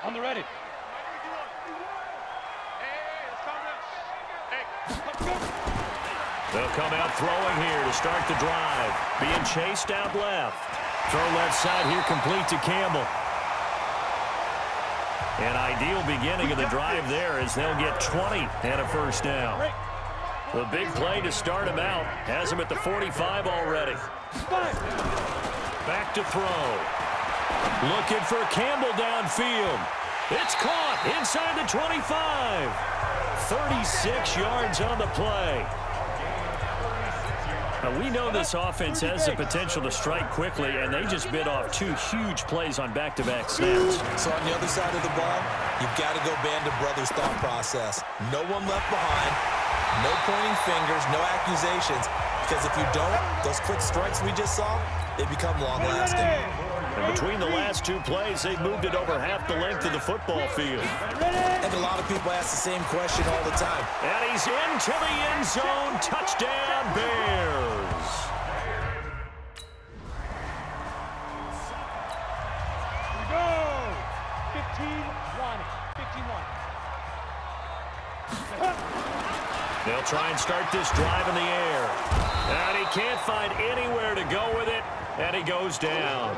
On the ready. They'll come out throwing here to start the drive. Being chased out left. Throw left side here, complete to Campbell. An ideal beginning of the drive there as they'll get 20 and a first down. The big play to start him out has him at the 45 already. Back to throw. Looking for Campbell downfield. It's caught inside the 25. 36 yards on the play. Now, we know this offense has the potential to strike quickly, and they just bit off 2 huge plays on back-to-back snaps. So on the other side of the ball, you've got to go Band of Brothers thought process. No one left behind, no pointing fingers, no accusations, because if you don't, those quick strikes we just saw, they become long-lasting. And between the last 2 plays, they've moved it over half the length of the football field. And a lot of people ask the same question all the time. And he's into the end zone. Touchdown, Bears. Here we go. 15-1. 15-1. They'll try and start this drive in the air. And he can't find anywhere to go with it. And he goes down.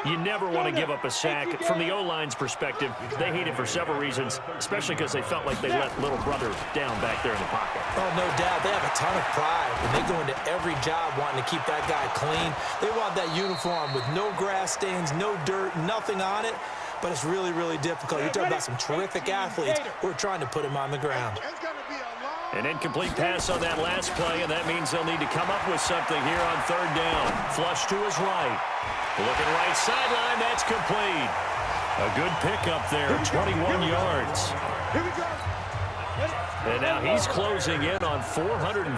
You never want to give up a sack. From the O-line's perspective, they hate it for several reasons, especially because they felt like they let little brother down back there in the pocket. Oh, no doubt. They have a ton of pride when they go into every job wanting to keep that guy clean. They want that uniform with no grass stains, no dirt, nothing on it. But it's really, really difficult. You're talking about some terrific athletes who are trying to put him on the ground. An incomplete pass on that last play, and that means they'll need to come up with something here on 3rd down. Flush to his right. Looking right sideline, that's complete. A good pickup there, 21 yards. Here we go. And now he's closing in on 450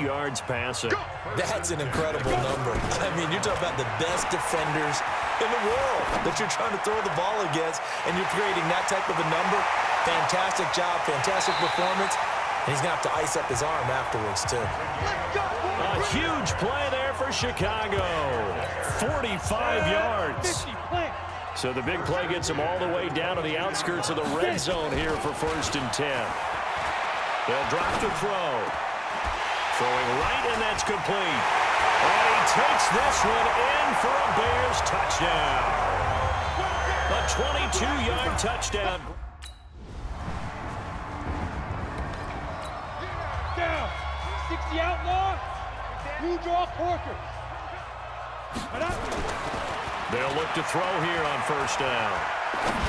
yards passing. That's an incredible number. I mean, you're talking about the best defenders in the world that you're trying to throw the ball against, and you're creating that type of a number. Fantastic job, fantastic performance. And he's going to have to ice up his arm afterwards, too. A huge play there for Chicago. 45 yards. So the big play gets him all the way down to the outskirts of the red zone here for 1st and 10. They'll drop to throw. Throwing right, and that's complete. And he takes this one in for a Bears touchdown. A 22-yard touchdown. Down. 60 outlaw. You draw Corker. They'll look to throw here on 1st down.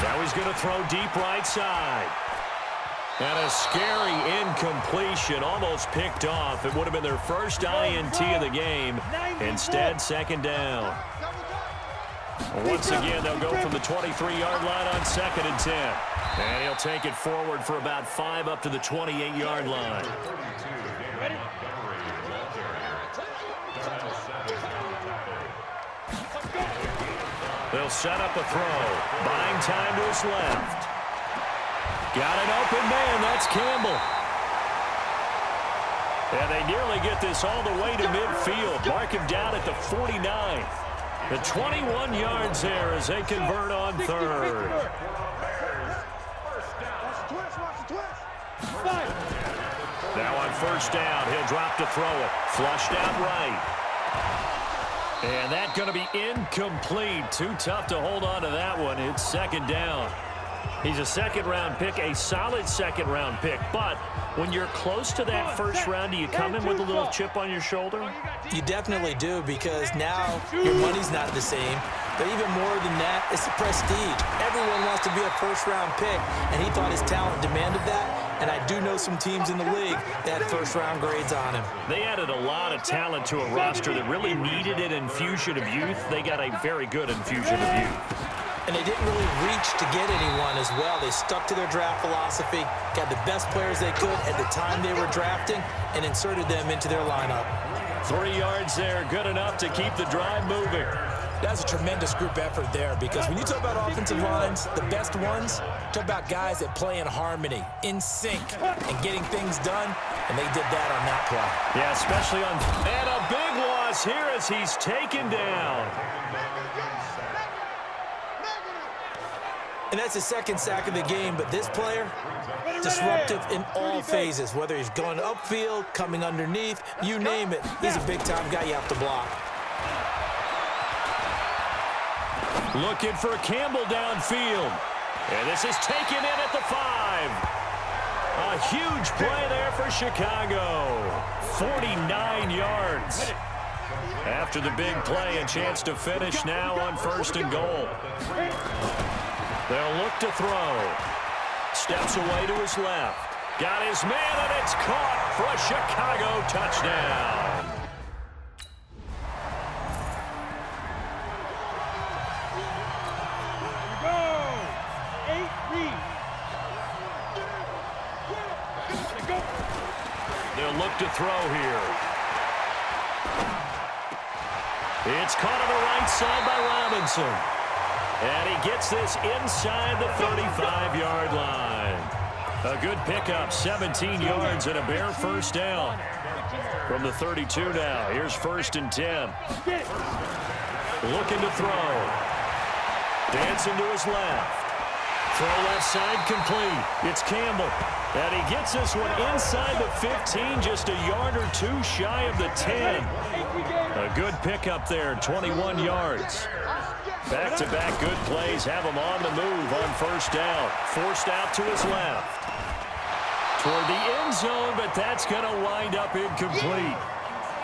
Now he's going to throw deep right side. And a scary incompletion, almost picked off. It would have been their first INT of the game. Instead, 2nd down. Once again, they'll go from the 23-yard line on 2nd and 10. And he'll take it forward for about 5 up to the 28-yard line. Ready? They'll set up a throw. Buying time to his left. Got an open man. That's Campbell. And they nearly get this all the way to midfield. Mark him down at the 49. The 21 yards there as they convert on 3rd. Now on 1st down, he'll drop to throw it. Flushed out right. And that's going to be incomplete. Too tough to hold on to that one. It's 2nd down. He's a 2nd-round pick, a solid 2nd-round pick. But when you're close to that 1st round, do you come in with a little chip on your shoulder? You definitely do, because now your money's not the same. But even more than that, it's the prestige. Everyone wants to be a 1st-round pick, and he thought his talent demanded that. And I do know some teams in the league that had 1st-round grades on him. They added a lot of talent to a roster that really needed an infusion of youth. They got a very good infusion of youth. And they didn't really reach to get anyone as well. They stuck to their draft philosophy, got the best players they could at the time they were drafting, and inserted them into their lineup. 3 yards there, good enough to keep the drive moving. That's a tremendous group effort there, because when you talk about offensive lines, the best ones, talk about guys that play in harmony, in sync, and getting things done, and they did that on that play. Yeah, especially on... And a big loss here as he's taken down. And that's his second sack of the game, but this player, disruptive in all phases, whether he's going upfield, coming underneath, you name it. He's a big-time guy you have to block. Looking for Campbell downfield. And this is taken in at the 5. A huge play there for Chicago. 49 yards. After the big play, a chance to finish now on 1st and goal. They'll look to throw. Steps away to his left. Got his man, and it's caught for a Chicago touchdown. They'll look to throw here. It's caught on the right side by Robinson. And he gets this inside the 35-yard line. A good pickup, 17 yards and a bare first down. From the 32 now, here's 1st and 10. Looking to throw. Dancing to his left. Throw left side complete. It's Campbell. And he gets this one inside the 15, just a yard or two shy of the 10. A good pickup there, 21 yards. Back-to-back good plays have him on the move on 1st down. Forced out to his left. Toward the end zone, but that's going to wind up incomplete.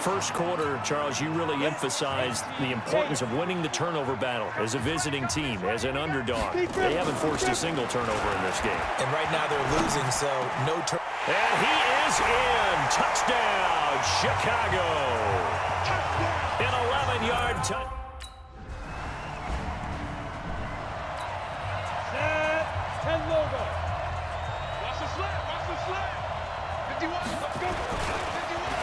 First quarter, Charles, you really emphasized the importance of winning the turnover battle as a visiting team, as an underdog. They haven't forced a single turnover in this game. And right now they're losing, so no turn. And he is in. Touchdown, Chicago. An 11-yard touchdown. Set, 10 logo. Watch the slip, watch the slip. 51, let's go.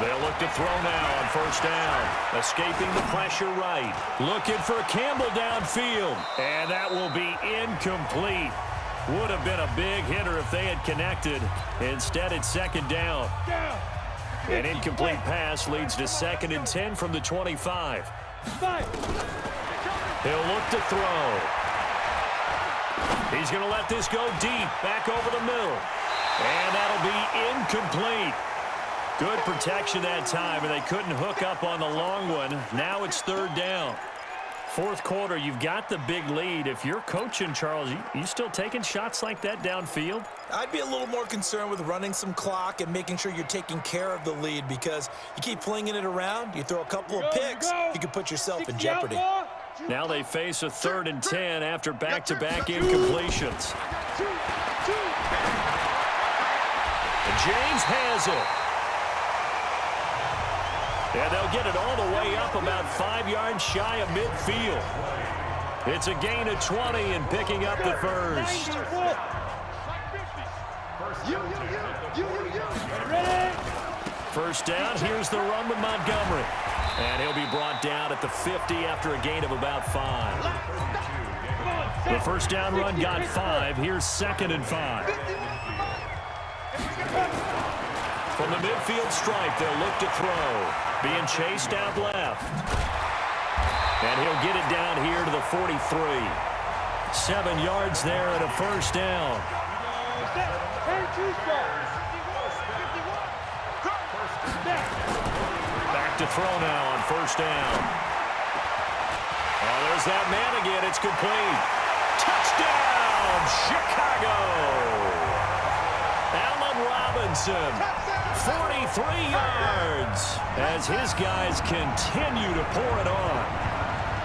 They'll look to throw now on 1st down. Escaping the pressure right. Looking for Campbell downfield. And that will be incomplete. Would have been a big hitter if they had connected. Instead, it's 2nd down. An incomplete pass leads to 2nd and 10 from the 25. He'll look to throw. He's going to let this go deep, back over the middle. And that'll be incomplete. Good protection that time, and they couldn't hook up on the long one. Now it's 3rd down. 4th quarter, you've got the big lead. If you're coaching, Charles, you still taking shots like that downfield? I'd be a little more concerned with running some clock and making sure you're taking care of the lead, because you keep flinging it around, you throw a couple of picks, you can put yourself in jeopardy. Now they face a 3rd and 10 after back-to-back incompletions. James has it. And they'll get it all the way up about 5 yards shy of midfield. It's a gain of 20 and picking up the first. First down, here's the run with Montgomery. And he'll be brought down at the 50 after a gain of about 5. The first down run got 5. Here's 2nd and 5. From the midfield stripe, they'll look to throw. Being chased out left. And he'll get it down here to the 43. 7 yards there and a first down. Back to throw now on 1st down. Oh, there's that man again. It's complete. Touchdown, Chicago. Allen Robinson, 43 yards, as his guys continue to pour it on.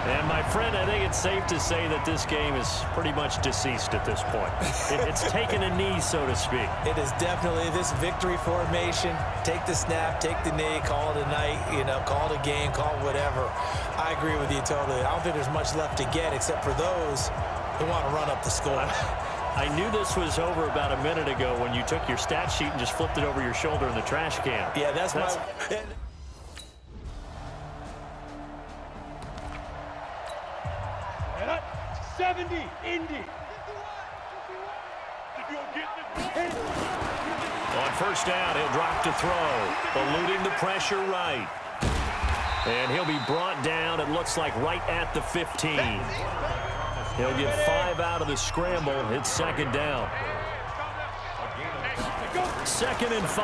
And, my friend, I think it's safe to say that this game is pretty much deceased at this point. It's taken a knee, so to speak. It is definitely this victory formation. Take the snap, take the knee, call it a night, call it a game, call it whatever. I agree with you totally. I don't think there's much left to get except for those who want to run up the score. I knew this was over about a minute ago when you took your stat sheet and just flipped it over your shoulder in the trash can. Yeah, that's my... 70, Indy. On first down, he'll drop to throw, eluding the pressure right. And he'll be brought down, it looks like, right at the 15. He'll get 5 out of the scramble. It's second down. 2nd and 5.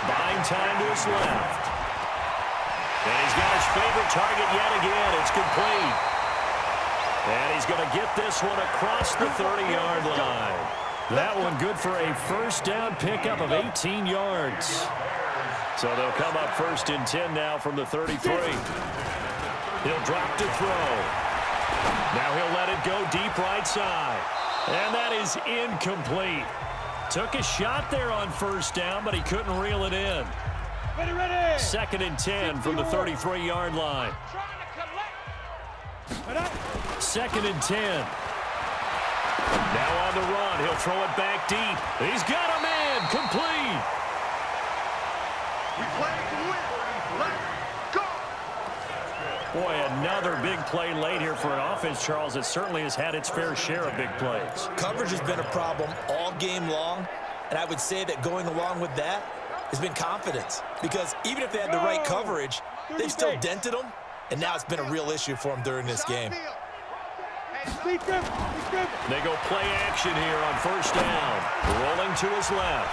Buying time to his left. And he's got his favorite target yet again. It's complete. And he's going to get this one across the 30-yard line. That one good for a first down pickup of 18 yards. So they'll come up 1st and 10 now from the 33. He'll drop to throw. Now he'll let it go deep right side. And that is incomplete. Took a shot there on 1st down, but he couldn't reel it in. 2nd and 10 from the 33-yard line. 2nd and 10. Now on the run. He'll throw it back deep. He's got a man. Complete. We play to win. Let's go. Boy, another big play late here for an offense, Charles, that certainly has had its fair share of big plays. Coverage has been a problem all game long, and I would say that going along with that has been confidence, because even if they had the right coverage, they've still dented them, and now it's been a real issue for them during this game. They go play action here on 1st down. Rolling to his left.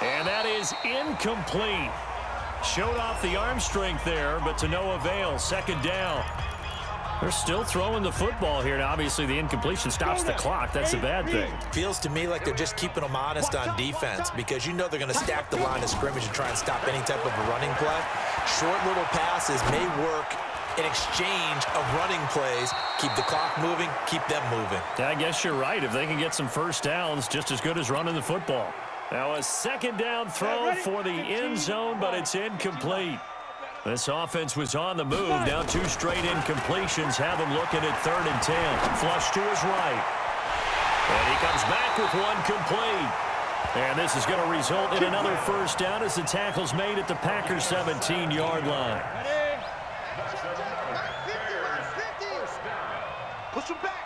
And that is incomplete. Showed off the arm strength there, but to no avail. 2nd down. They're still throwing the football here. Now, obviously, the incompletion stops the clock. That's a bad thing. Feels to me like they're just keeping them honest on defense, because you know they're going to stack the line of scrimmage and try and stop any type of a running play. Short little passes may work in exchange of running plays. Keep the clock moving, keep them moving. Yeah, I guess you're right. If they can get some first downs, just as good as running the football. Now a 2nd down throw for the end zone, but it's incomplete. This offense was on the move. Now 2 straight incompletions have him looking at 3rd and 10. Flush to his right. And he comes back with one complete. And this is going to result in another first down as the tackle's made at the Packers' 17-yard line. Push him back.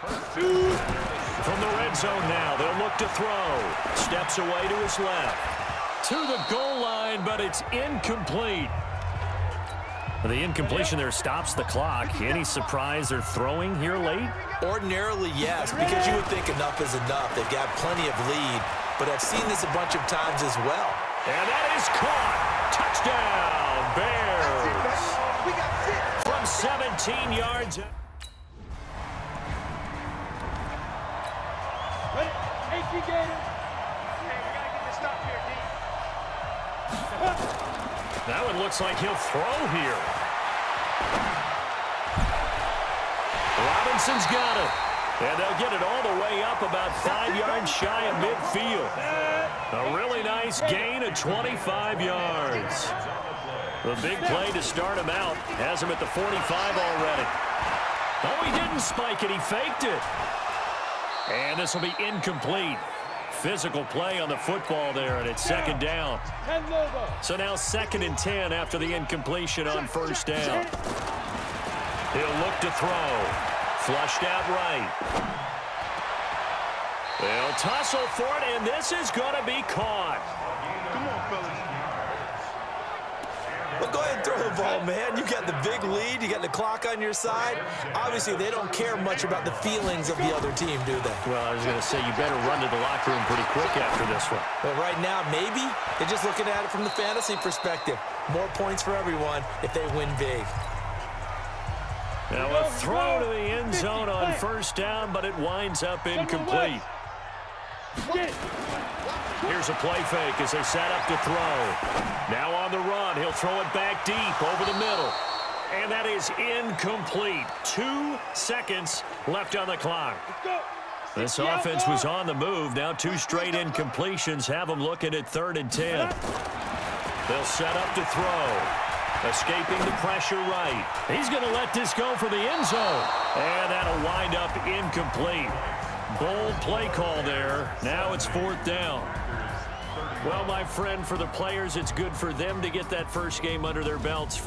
From the red zone now, they'll look to throw. Steps away to his left. To the goal line, but it's incomplete. The incompletion there stops the clock. Any surprise they're throwing here late? Ordinarily, yes, because you would think enough is enough. They've got plenty of lead, but I've seen this a bunch of times as well. And that is caught. Touchdown, Bears. From 17 yards. That one looks like he'll throw here. Robinson's got it. And they'll get it all the way up about 5 yards shy of midfield. A really nice gain of 25 yards. The big play to start him out has him at the 45 already. Oh, he didn't spike it. He faked it. And this will be incomplete. Physical play on the football there, and it's 2nd down. So now 2nd and 10 after the incompletion on 1st down. He'll look to throw. Flushed out right. They'll tussle for it, and this is going to be caught. Come on, fellas. Well, go ahead and throw the ball, man. You got the big lead. You got the clock on your side. Obviously, they don't care much about the feelings of the other team, do they? Well, I was going to say, you better run to the locker room pretty quick after this one. Well, right now, maybe they're just looking at it from the fantasy perspective. More points for everyone if they win big. Now a throw to the end zone on 1st down, but it winds up incomplete. Here's a play fake as they set up to throw. Now on the run, he'll throw it back deep over the middle. And that is incomplete. 2 seconds left on the clock. This offense was on the move. Now 2 straight incompletions have them looking at 3rd and 10. They'll set up to throw. Escaping the pressure right. He's going to let this go for the end zone. And that'll wind up incomplete. Bold play call there. Now it's 4th down. Well, my friend, for the players, it's good for them to get that first game under their belts.